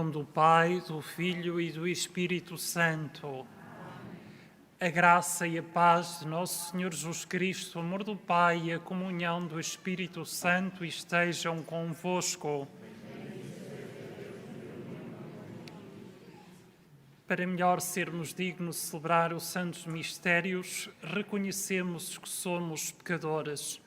nome do Pai, do Filho e do Espírito Santo. A graça e a paz de nosso Senhor Jesus Cristo, o amor do Pai e a comunhão do Espírito Santo estejam convosco. Para melhor sermos dignos de celebrar os santos mistérios, reconhecemos que somos pecadores.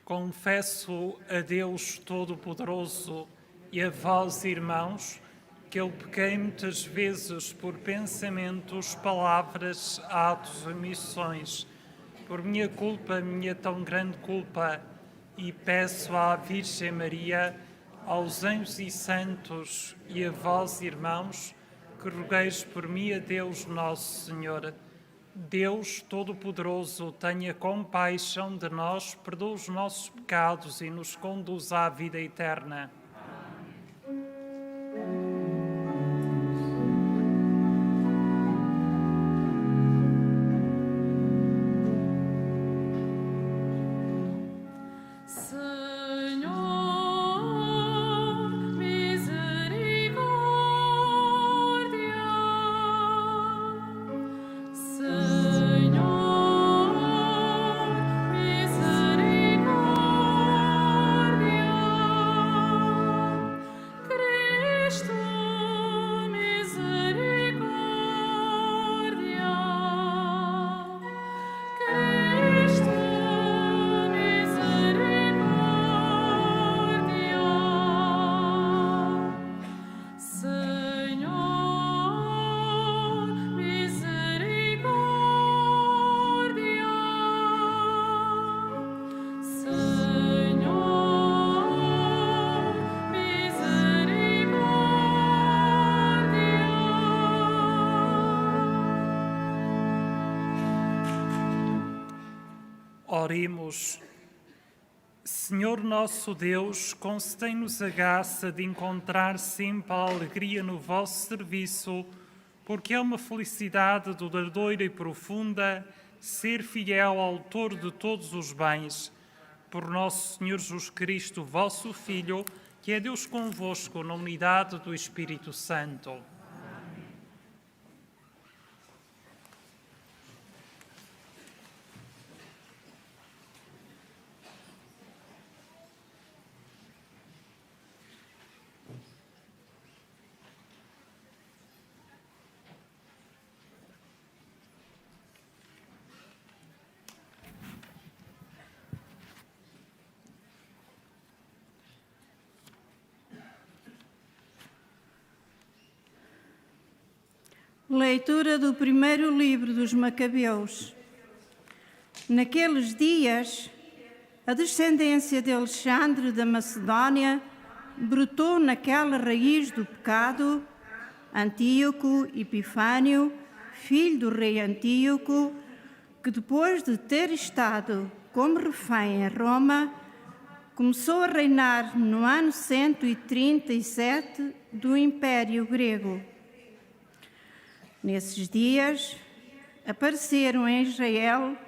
Confesso a Deus Todo-Poderoso e a vós, irmãos, que eu pequei muitas vezes por pensamentos, palavras, atos e omissões, por minha culpa, minha tão grande culpa, e peço à Virgem Maria, aos anjos e santos e a vós, irmãos, que rogueis por mim a Deus Nosso Senhor. Deus Todo-Poderoso, tenha compaixão de nós, perdoa os nossos pecados e nos conduz à vida eterna. Oremos. Senhor nosso Deus, concedei-nos a graça de encontrar sempre a alegria no vosso serviço, porque é uma felicidade duradoura e profunda ser fiel ao autor de todos os bens. Por nosso Senhor Jesus Cristo, vosso Filho, que é Deus convosco na unidade do Espírito Santo. Leitura do primeiro livro dos Macabeus. Naqueles dias, a descendência de Alexandre da Macedónia brotou naquela raiz do pecado. Antíoco Epifânio, filho do rei Antíoco, que depois de ter estado como refém em Roma, começou a reinar no ano 137 do Império Grego. Nesses dias, apareceram em Israel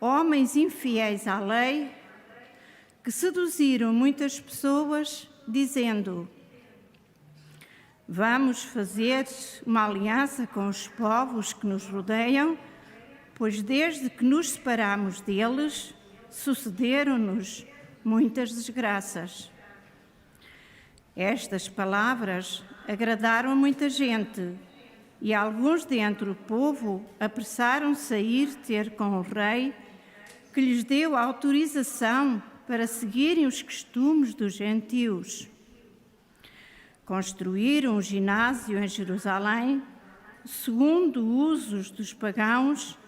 homens infiéis à lei que seduziram muitas pessoas, dizendo: vamos fazer uma aliança com os povos que nos rodeiam, pois desde que nos separamos deles, sucederam-nos muitas desgraças. Estas palavras agradaram a muita gente, e alguns dentre o povo apressaram-se a ir ter com o rei, que lhes deu autorização para seguirem os costumes dos gentios. Construíram um ginásio em Jerusalém, segundo usos dos pagãos,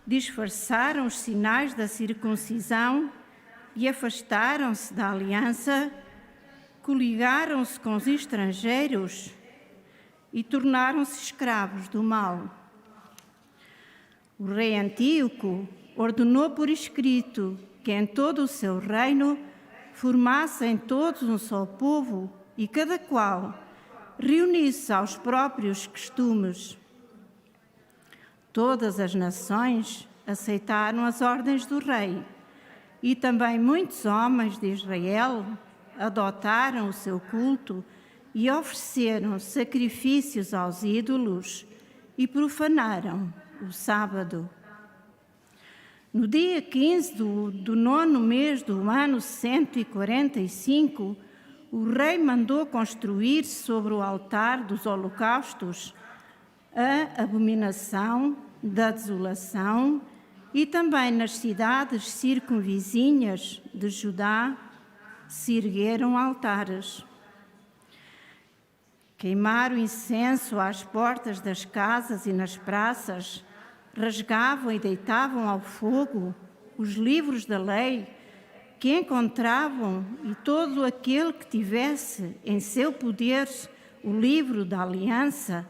disfarçaram os sinais da circuncisão e afastaram-se da aliança, coligaram-se com os estrangeiros e tornaram-se escravos do mal. O rei Antíoco ordenou por escrito que em todo o seu reino formassem todos um só povo e cada qual reunisse aos próprios costumes. Todas as nações aceitaram as ordens do rei, e também muitos homens de Israel adotaram o seu culto e ofereceram sacrifícios aos ídolos e profanaram o sábado. No dia 15 do 9º mês do ano 145, o rei mandou construir sobre o altar dos holocaustos a abominação da desolação, e também nas cidades circunvizinhas de Judá se ergueram altares. Queimaram incenso às portas das casas e nas praças, rasgavam e deitavam ao fogo os livros da lei que encontravam, e todo aquele que tivesse em seu poder o livro da aliança,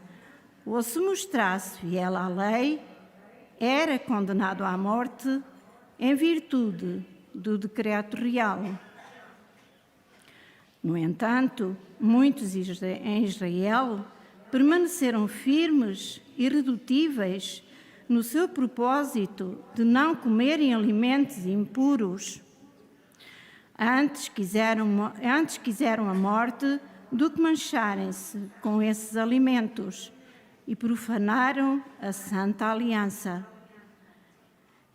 ou se mostrasse fiel à lei, era condenado à morte em virtude do decreto real. No entanto, muitos em Israel permaneceram firmes e irredutíveis no seu propósito de não comerem alimentos impuros. Antes quiseram a morte do que mancharem-se com esses alimentos, e profanaram a Santa Aliança.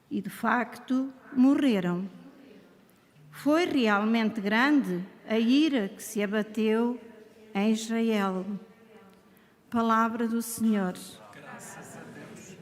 E, de facto, morreram. Foi realmente grande a ira que se abateu em Israel. Palavra do Senhor. Graças a Deus.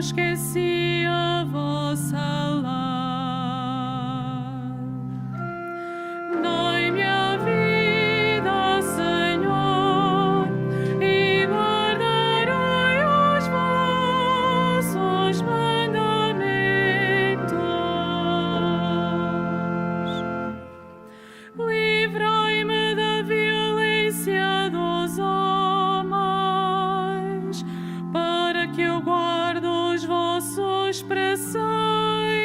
esqueci a vossa lei. Dai-me a vida, Senhor, e guardarei os vossos mandamentos. Livrai-me da violência dos homens, para que eu guarde os vossos preceitos.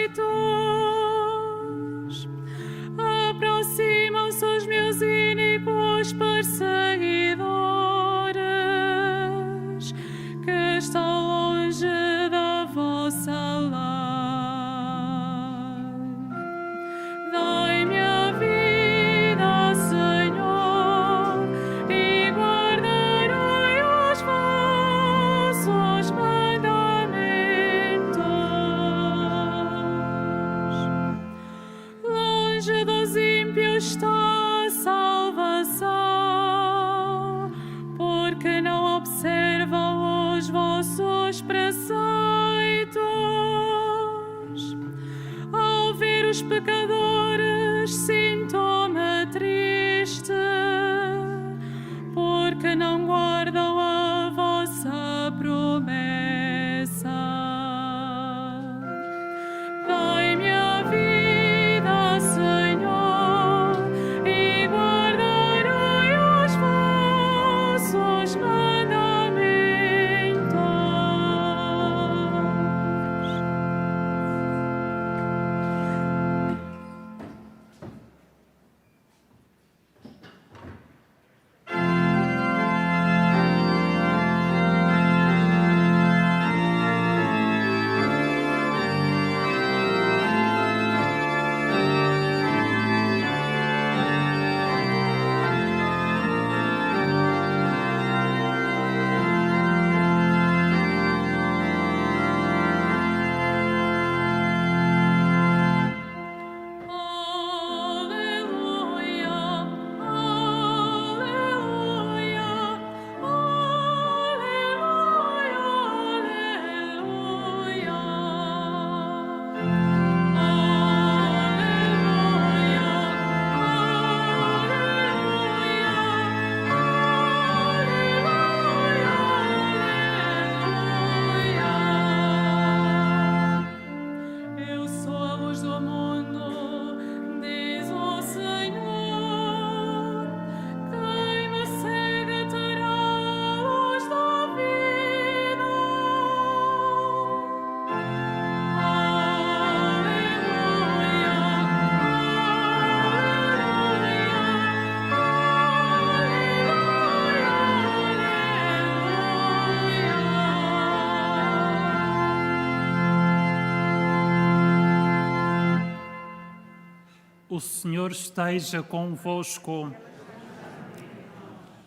O Senhor esteja convosco.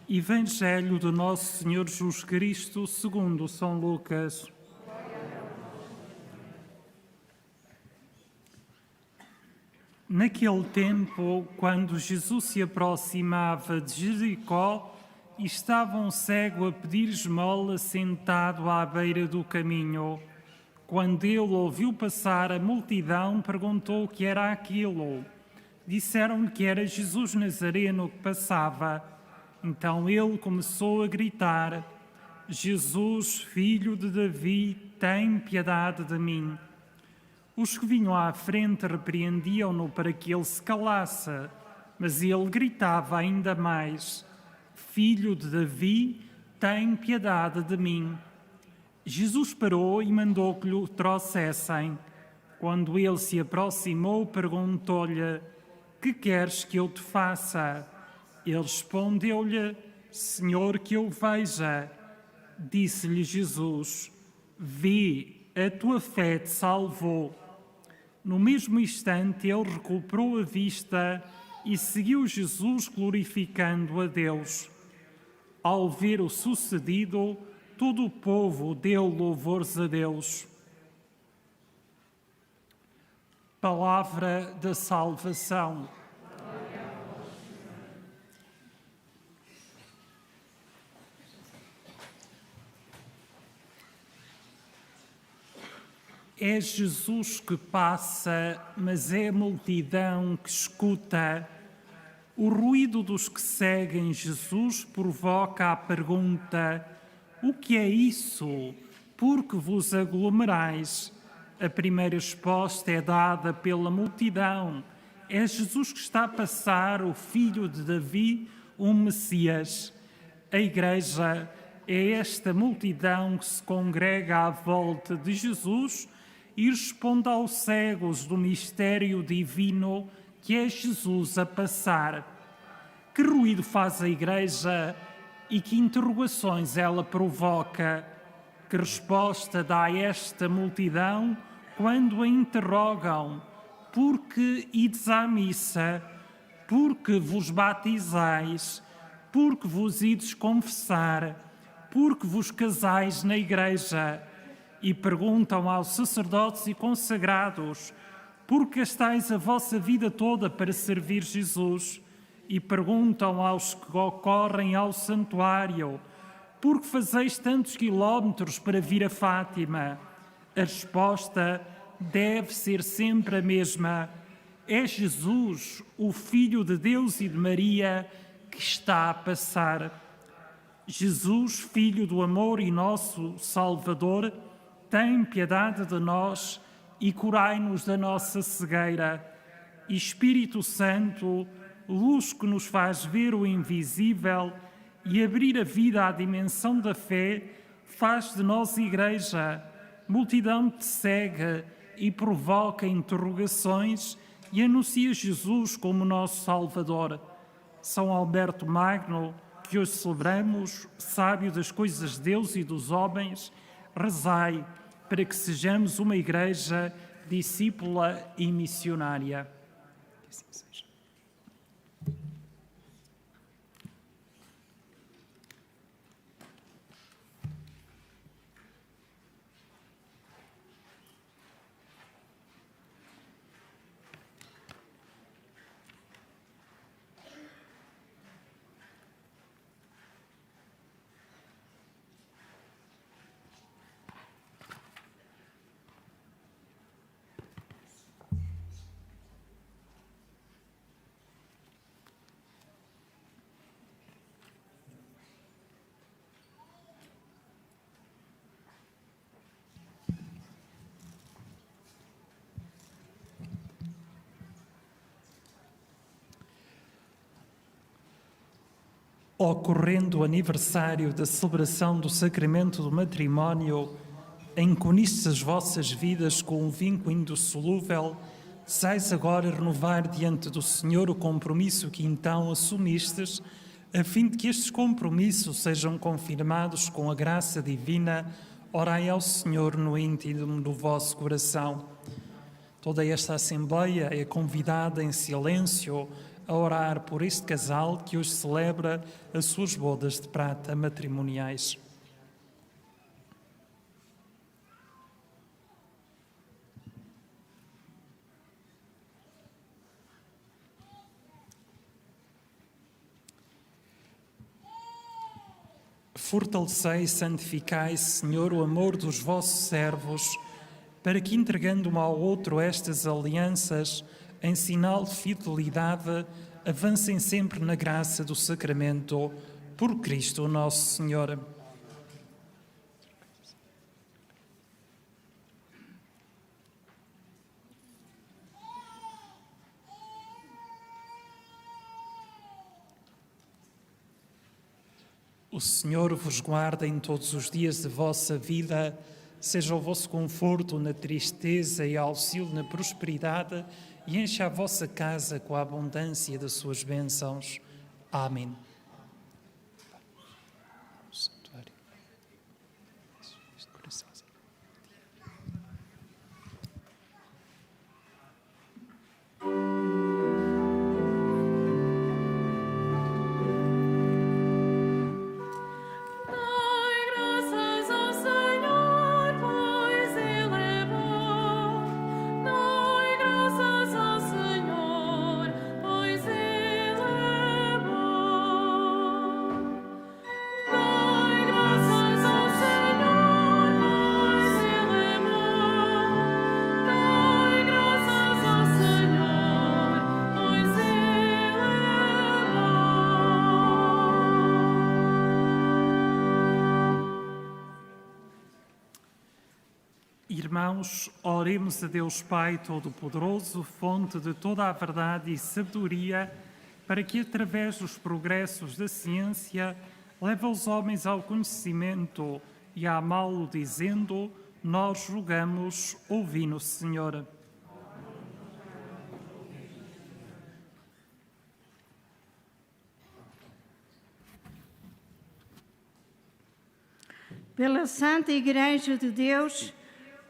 Evangelho do nosso Senhor Jesus Cristo, segundo São Lucas. Naquele tempo, quando Jesus se aproximava de Jericó, estava um cego a pedir esmola sentado à beira do caminho. Quando ele ouviu passar a multidão, perguntou o que era aquilo. Disseram-lhe que era Jesus Nazareno que passava. Então ele começou a gritar: Jesus, filho de Davi, tem piedade de mim. Os que vinham à frente repreendiam-no para que ele se calasse, mas ele gritava ainda mais: Filho de Davi, tem piedade de mim. Jesus parou e mandou que lhe o trouxessem. Quando ele se aproximou, perguntou-lhe: Que queres que eu te faça? Ele respondeu-lhe: Senhor, que eu veja. Disse-lhe Jesus: Vê, a tua fé te salvou. No mesmo instante, ele recuperou a vista e seguiu Jesus, glorificando a Deus. Ao ver o sucedido, todo o povo deu louvores a Deus. Palavra da salvação. É Jesus que passa, mas é a multidão que escuta. O ruído dos que seguem Jesus provoca a pergunta: o que é isso? Por que vos aglomerais? A primeira resposta é dada pela multidão. É Jesus que está a passar, o filho de Davi, o Messias. A Igreja é esta multidão que se congrega à volta de Jesus e responde aos cegos do mistério divino que é Jesus a passar. Que ruído faz a Igreja e que interrogações ela provoca? Que resposta dá a esta multidão quando a interrogam? Por que ides à missa? Por que vos batizais? Por que vos ides confessar? Por que vos casais na Igreja? E perguntam aos sacerdotes e consagrados: por que gastais a vossa vida toda para servir Jesus? E perguntam aos que correm ao santuário: por que fazeis tantos quilómetros para vir a Fátima? A resposta deve ser sempre a mesma: é Jesus, o Filho de Deus e de Maria, que está a passar. Jesus, Filho do amor e nosso Salvador, tem piedade de nós e curai-nos da nossa cegueira. E Espírito Santo, luz que nos faz ver o invisível e abrir a vida à dimensão da fé, faz de nós Igreja. Multidão te segue e provoca interrogações e anuncia Jesus como nosso Salvador. São Alberto Magno, que hoje celebramos, sábio das coisas de Deus e dos homens, rezai para que sejamos uma Igreja discípula e missionária. Que assim seja. Ocorrendo o aniversário da celebração do sacramento do matrimónio, em que unistes as vossas vidas com um vínculo indissolúvel, sais agora renovar diante do Senhor o compromisso que então assumistes, a fim de que estes compromissos sejam confirmados com a graça divina. Orai ao Senhor no íntimo do vosso coração. Toda esta Assembleia é convidada em silêncio a orar por este casal que hoje celebra as suas bodas de prata matrimoniais. Fortalecei e santificai, Senhor, o amor dos vossos servos, para que, entregando um ao outro estas alianças, em sinal de fidelidade, avancem sempre na graça do sacramento, por Cristo nosso Senhor. O Senhor vos guarda em todos os dias de vossa vida, seja o vosso conforto na tristeza e auxílio na prosperidade, e encha a vossa casa com a abundância das suas bênçãos. Amém. Irmãos, oremos a Deus Pai Todo-Poderoso, fonte de toda a verdade e sabedoria, para que, através dos progressos da ciência, leve os homens ao conhecimento e a amá-lo, dizendo: nós rogamos, ouvi-nos, Senhor. Pela Santa Igreja de Deus,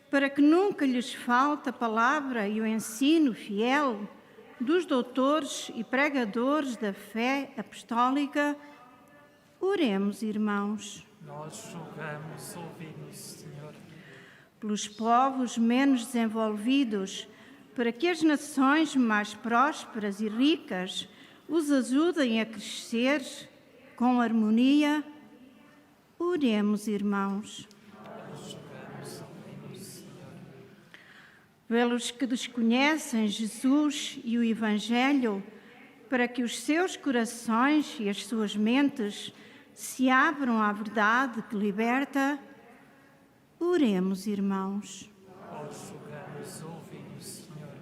para que nunca lhes falte a palavra e o ensino fiel dos doutores e pregadores da fé apostólica, oremos, irmãos. Nós rogamos, ouvi-nos, Senhor. Pelos povos menos desenvolvidos, para que as nações mais prósperas e ricas os ajudem a crescer com harmonia, oremos, irmãos. Pelos que desconhecem Jesus e o Evangelho, para que os seus corações e as suas mentes se abram à verdade que liberta, oremos, irmãos. Nós rogamos, ouvi-nos, Senhor.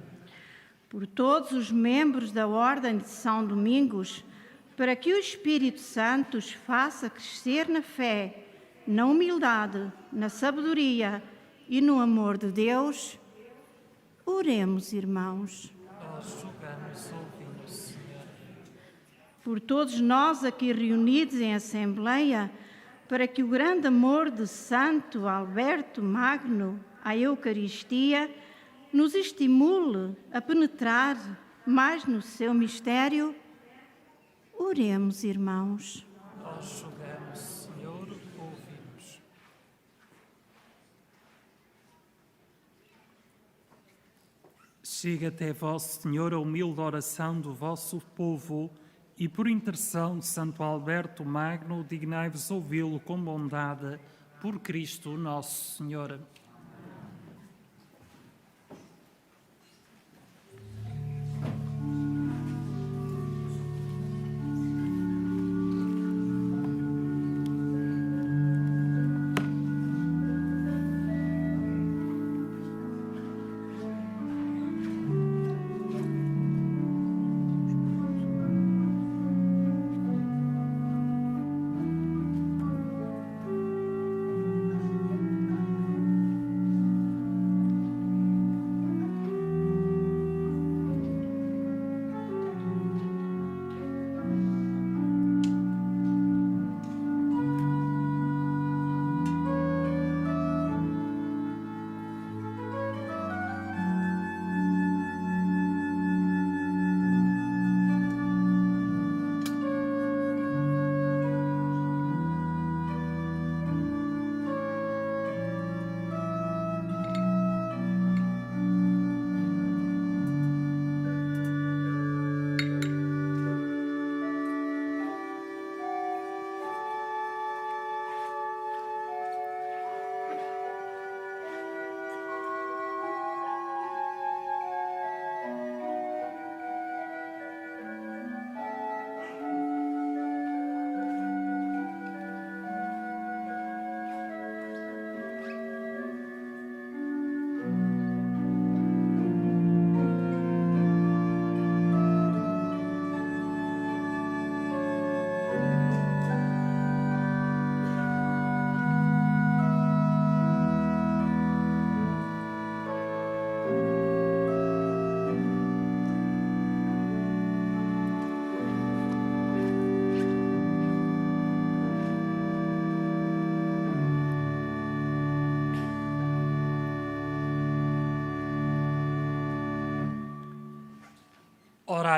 Por todos os membros da Ordem de São Domingos, para que o Espírito Santo os faça crescer na fé, na humildade, na sabedoria e no amor de Deus, oremos, irmãos. Nós rogamos, ouvi-nos, Senhor. Por todos nós aqui reunidos em Assembleia, para que o grande amor de Santo Alberto Magno à Eucaristia nos estimule a penetrar mais no seu mistério, oremos, irmãos. Nós rogamos, Senhor, ouvi-nos. Chega até vós, Senhor, a humilde oração do vosso povo, e por intercessão de Santo Alberto Magno, dignai-vos ouvi-lo com bondade, por Cristo nosso Senhor.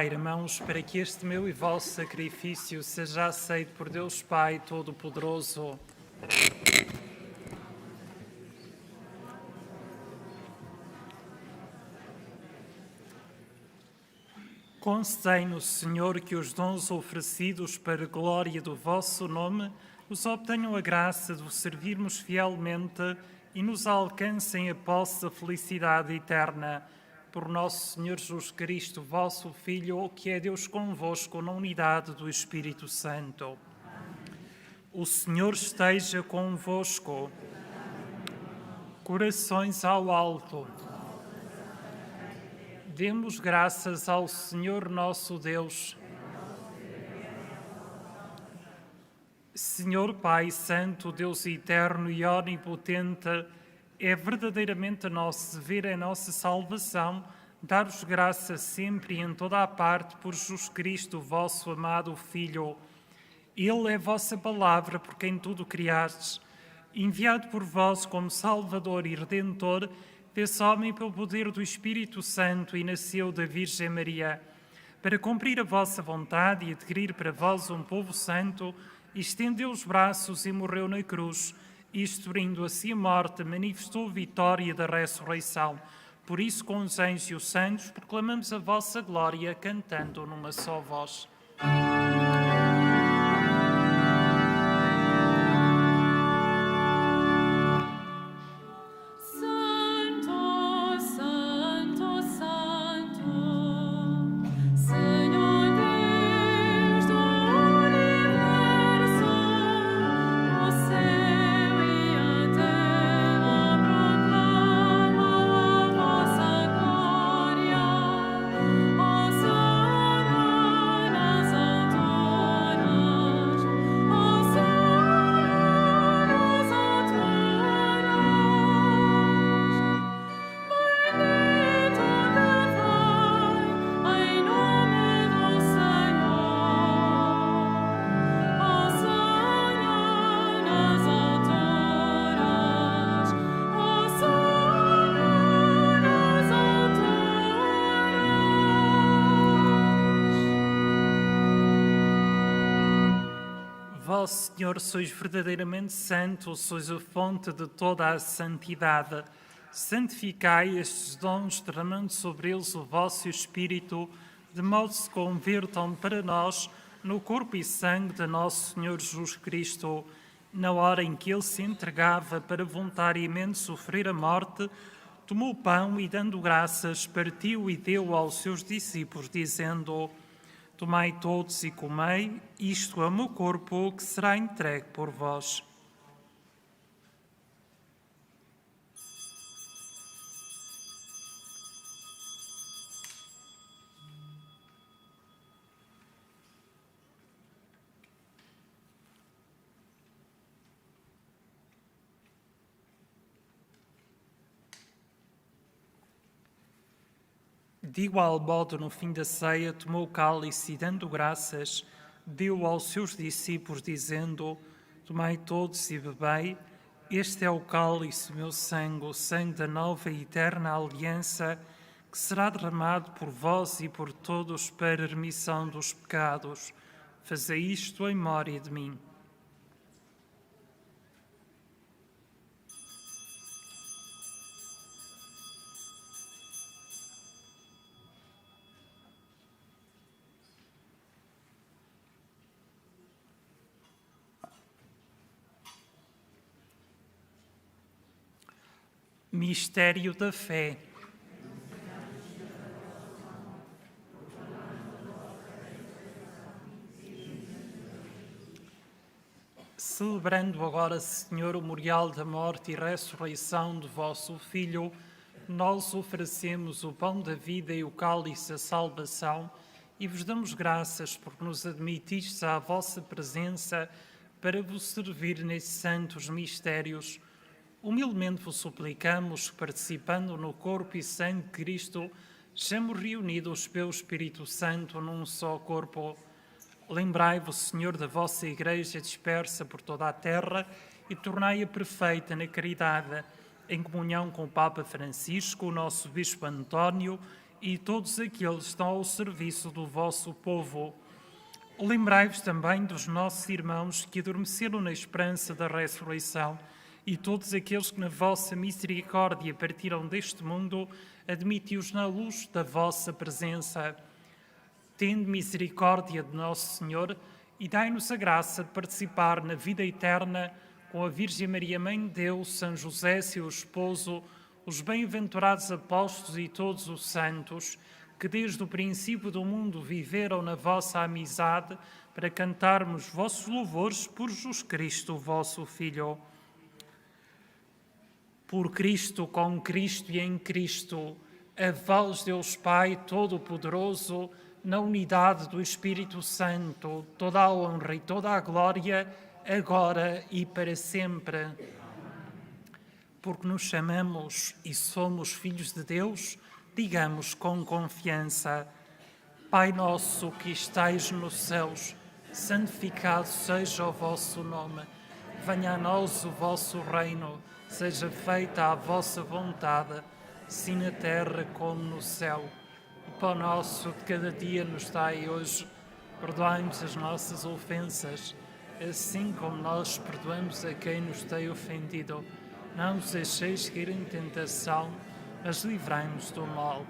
Orai, irmãos, para que este meu e vosso sacrifício seja aceito por Deus Pai Todo-Poderoso. Concedei-nos, Senhor, que os dons oferecidos para a glória do vosso nome nos obtenham a graça de vos servirmos fielmente e nos alcancem a posse da felicidade eterna. Por nosso Senhor Jesus Cristo, vosso Filho, que é Deus convosco na unidade do Espírito Santo. O Senhor esteja convosco. Corações ao alto. Demos graças ao Senhor nosso Deus. Senhor Pai Santo, Deus eterno e onipotente, é verdadeiramente nosso dever, é nossa salvação, dar-vos graça sempre e em toda a parte por Jesus Cristo, vosso amado Filho. Ele é vossa palavra, por quem tudo criastes, enviado por vós como Salvador e Redentor, fez homem pelo poder do Espírito Santo e nasceu da Virgem Maria. Para cumprir a vossa vontade e adquirir para vós um povo santo, estendeu os braços e morreu na cruz, e extorindo assim a morte, manifestou a vitória da ressurreição. Por isso, com os anjos e os santos, proclamamos a vossa glória, cantando numa só voz. Vós, Senhor, sois verdadeiramente santo, sois a fonte de toda a santidade. Santificai estes dons, derramando sobre eles o vosso Espírito, de modo que se convertam para nós no corpo e sangue de nosso Senhor Jesus Cristo. Na hora em que ele se entregava para voluntariamente sofrer a morte, tomou o pão e, dando graças, partiu e deu aos seus discípulos, dizendo: Tomai todos e comei, isto é o meu corpo que será entregue por vós. De igual modo, no fim da ceia, tomou o cálice e, dando graças, deu aos seus discípulos, dizendo: Tomai todos e bebei, este é o cálice, meu sangue, o sangue da nova e eterna aliança, que será derramado por vós e por todos para a remissão dos pecados. Fazei isto em memória de mim. Mistério da fé. Celebrando agora, Senhor, o memorial da morte e ressurreição do vosso Filho, nós oferecemos o pão da vida e o cálice da salvação e vos damos graças porque nos admitistes à vossa presença para vos servir nesses santos mistérios. Humildemente vos suplicamos que, participando no corpo e sangue de Cristo, sejamos reunidos pelo Espírito Santo num só corpo. Lembrai-vos, Senhor, da vossa Igreja dispersa por toda a terra e tornai-a perfeita na caridade, em comunhão com o Papa Francisco, o nosso Bispo António e todos aqueles que estão ao serviço do vosso povo. Lembrai-vos também dos nossos irmãos que adormeceram na esperança da ressurreição e todos aqueles que na vossa misericórdia partiram deste mundo, admiti-os na luz da vossa presença. Tende misericórdia de nosso Senhor e dai-nos a graça de participar na vida eterna com a Virgem Maria, Mãe de Deus, São José, seu esposo, os bem-aventurados apóstolos e todos os santos, que desde o princípio do mundo viveram na vossa amizade, para cantarmos vossos louvores por Jesus Cristo, vosso Filho. Por Cristo, com Cristo e em Cristo, a vós, Deus Pai Todo-Poderoso, na unidade do Espírito Santo, toda a honra e toda a glória, agora e para sempre. Porque nos chamamos e somos filhos de Deus, digamos com confiança: Pai nosso que estais nos céus, santificado seja o vosso nome. Venha a nós o vosso reino, seja feita a vossa vontade, assim na terra como no céu. O pão nosso de cada dia nos dai hoje. Perdoai-nos as nossas ofensas, assim como nós perdoamos a quem nos tem ofendido. Não nos deixeis cair em tentação, mas livrai-nos do mal.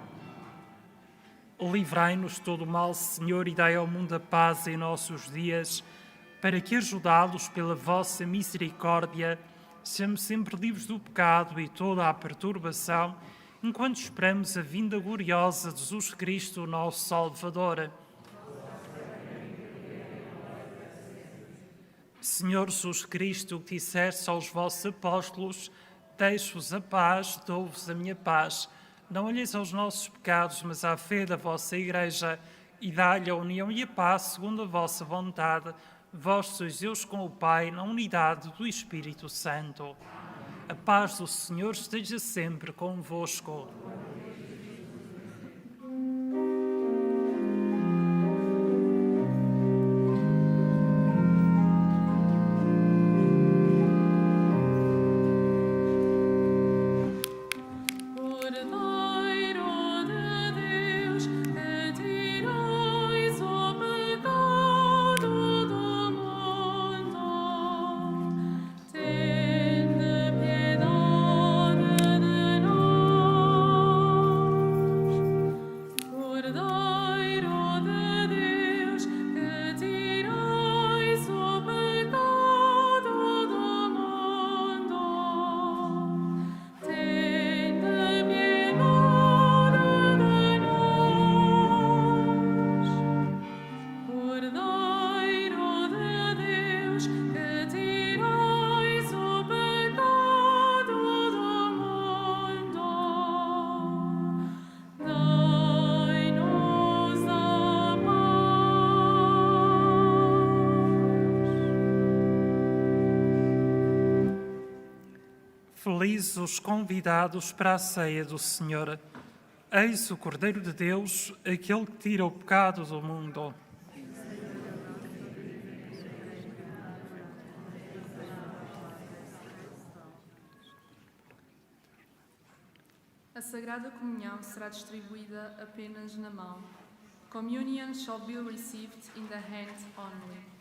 Livrai-nos de todo o mal, Senhor, e dai ao mundo a paz em nossos dias, para que, ajudados pela vossa misericórdia, sejamos sempre livres do pecado e toda a perturbação, enquanto esperamos a vinda gloriosa de Jesus Cristo, nosso Salvador. Senhor Jesus Cristo, que disseste aos vossos apóstolos: deixo-vos a paz, dou-vos a minha paz. Não olheis aos nossos pecados, mas à fé da vossa Igreja, e dá-lhe a união e a paz segundo a vossa vontade. Vós sois Deus com o Pai, na unidade do Espírito Santo. A paz do Senhor esteja sempre convosco. Felizes os convidados para a ceia do Senhor. Eis o Cordeiro de Deus, aquele que tira o pecado do mundo. A Sagrada Comunhão será distribuída apenas na mão. Communion shall be received in the hand only.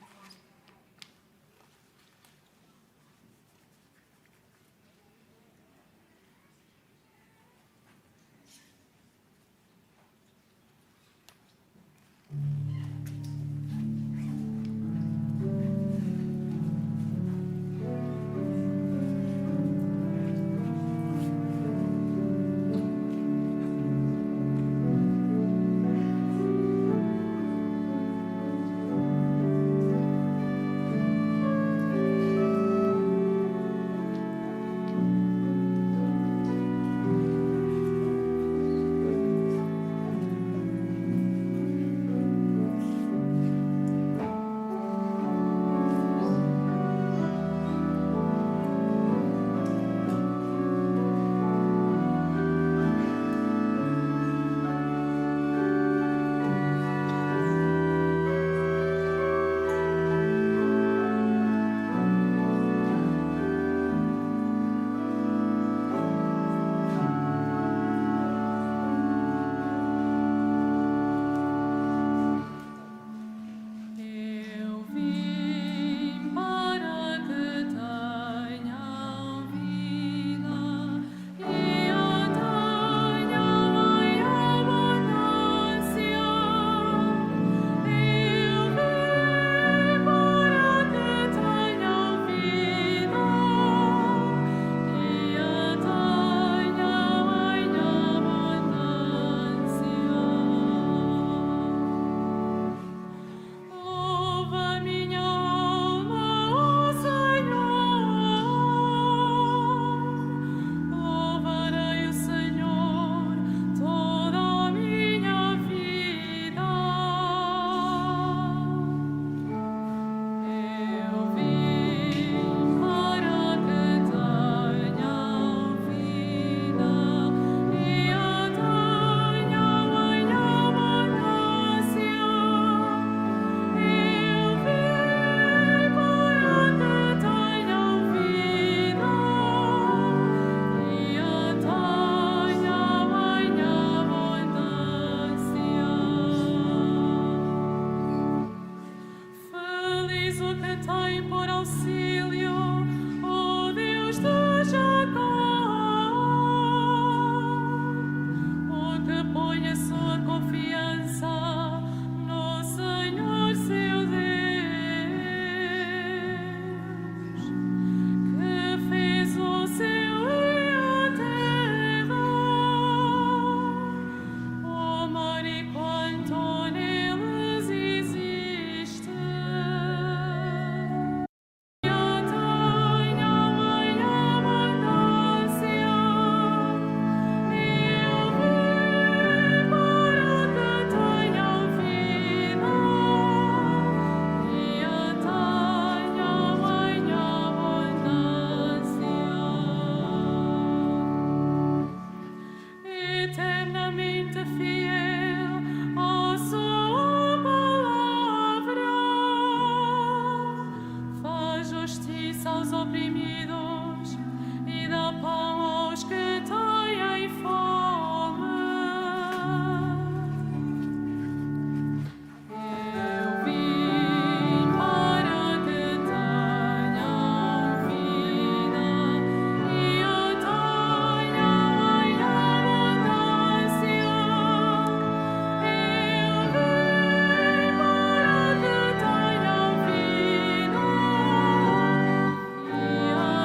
que tem por auxílio o Deus de Jacó, o que põe a sua confiança no Senhor seu Deus, que fez o céu e a terra, o mar e quanto neles existe. E a tenham em abundância, e o vir para que tenham vida, e a tenham em abundância. Eternamente fiel à sua palavra, faz justiça aos oprimidos e dá pão aos que têm fome. Eu vim para que tenham vida e a tenham em abundância. Eu vim para que tenham vida e a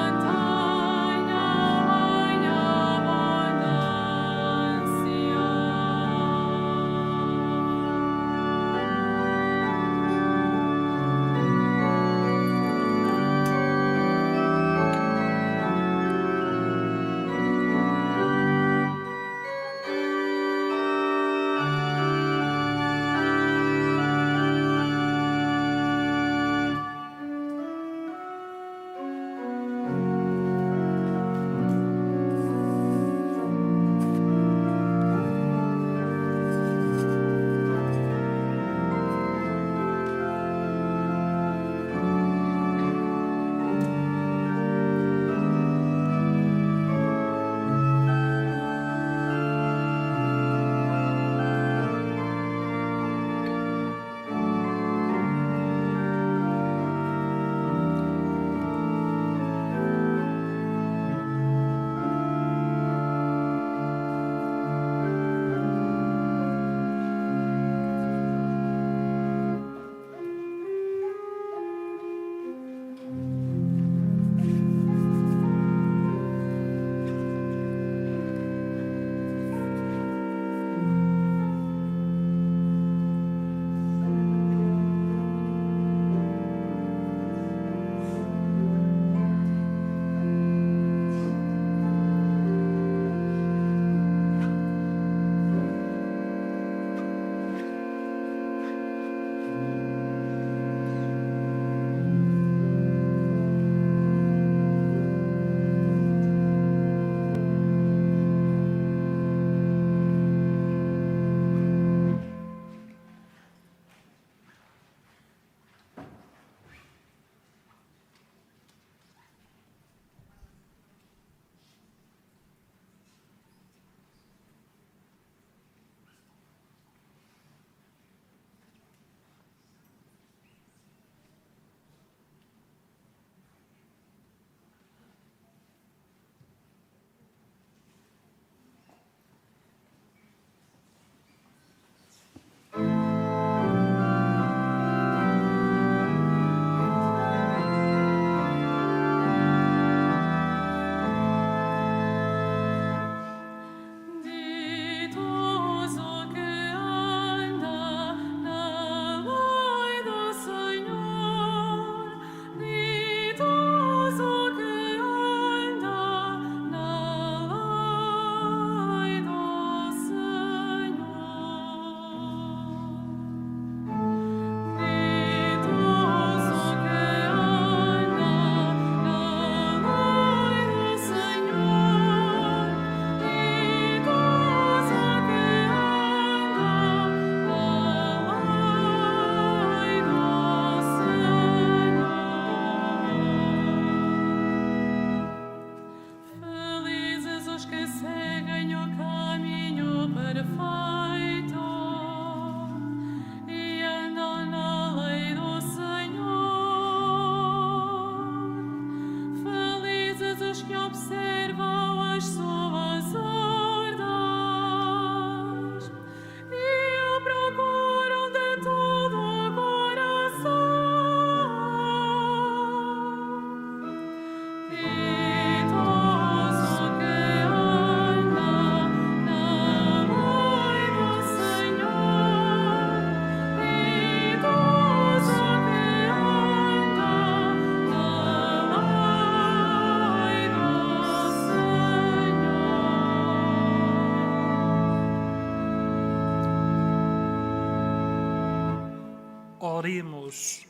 Oremos.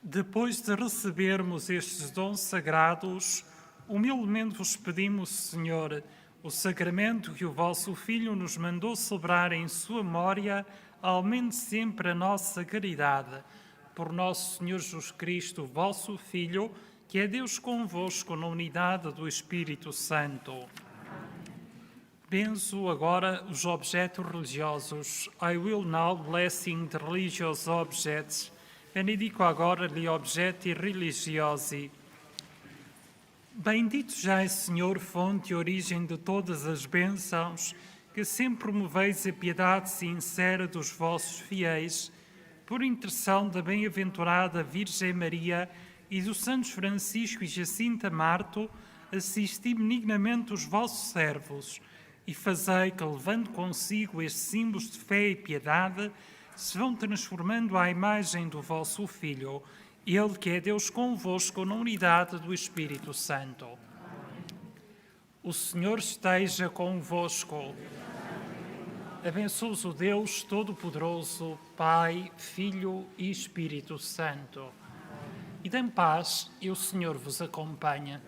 Depois de recebermos estes dons sagrados, humildemente vos pedimos, Senhor, o sacramento que o vosso Filho nos mandou celebrar em sua memória, aumente sempre a nossa caridade. Por nosso Senhor Jesus Cristo, vosso Filho, que é Deus convosco na unidade do Espírito Santo. Benzo agora os objetos religiosos. I will now blessing the religious objects. Benedico agora gli oggetti religiosi. Bendito já é, Senhor, fonte e origem de todas as bênçãos, que sempre promoveis a piedade sincera dos vossos fiéis, por intercessão da bem-aventurada Virgem Maria e dos santos Francisco e Jacinta Marto, assisti benignamente os vossos servos e fazei que, levando consigo estes símbolos de fé e piedade, se vão transformando à imagem do vosso Filho, Ele que é Deus convosco na unidade do Espírito Santo. O Senhor esteja convosco. Abençoe-vos o Deus Todo-Poderoso, Pai, Filho e Espírito Santo. E dêem paz e o Senhor vos acompanha.